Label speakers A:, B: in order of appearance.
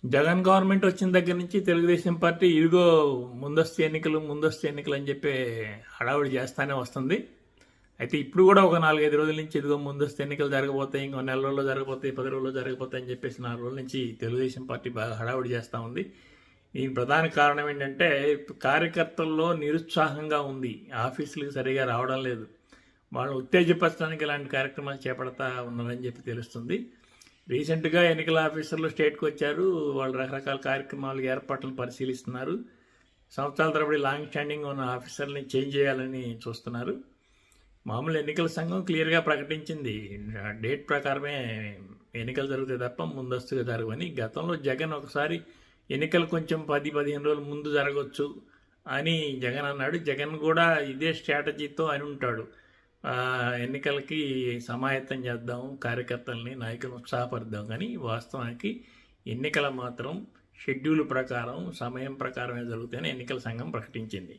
A: Jagan government వచ్చిన దగ్గర నుంచి తెలుగుదేశం పార్టీ ఇదిగో ముందస్తు ఎన్నికలు అని చెప్పి హడావుడి చేస్తానే వస్తుంది. అయితే ఇప్పుడు కూడా ఒక 4-5 రోజుల నుంచి ఇదిగో ముందస్తు ఎన్నికలు జరగబోతాయి, ఇంకో నెల రోజుల్లో జరగబోతాయి, 10 రోజుల్లో జరగబోతాయి అని చెప్పేసి 4 రోజుల నుంచి తెలుగుదేశం పార్టీ బాగా హడావుడి చేస్తూ ఉంది. దీని ప్రధాన కారణం ఏంటంటే కార్యకర్తల్లో నిరుత్సాహంగా ఉంది, ఆఫీసులకు సరిగా రావడం లేదు, వాళ్ళు ఉత్తేజపరచడానికి ఇలాంటి కార్యక్రమాలు చేపడతా ఉన్నారని చెప్పి తెలుస్తుంది. రీసెంట్గా ఎన్నికల ఆఫీసర్లు స్టేట్కి వచ్చారు, వాళ్ళు రకరకాల కార్యక్రమాలు ఏర్పాట్లను పరిశీలిస్తున్నారు. సంవత్సరాల తరబడి లాంగ్ స్టాండింగ్ ఉన్న ఆఫీసర్ని చేంజ్ చేయాలని చూస్తున్నారు. మామూలు ఎన్నికల సంఘం క్లియర్గా ప్రకటించింది, డేట్ ప్రకారమే ఎన్నికలు జరుగుతాయి తప్ప ముందస్తుగా జరగవని. గతంలో జగన్ ఒకసారి ఎన్నికలు కొంచెం 10-15 రోజుల ముందు జరగవచ్చు అని జగన్ అన్నాడు. జగన్ కూడా ఇదే స్ట్రాటజీతో అని ఉంటాడు, ఎన్నికలకి సమాయత్తం చేద్దాం, కార్యకర్తల్ని నాయకులను ఉత్సాహపరుద్దాం. కానీ వాస్తవానికి ఎన్నికల మాత్రం షెడ్యూల్ ప్రకారం సమయం ప్రకారమే జరుగుతాయని ఎన్నికల సంఘం ప్రకటించింది.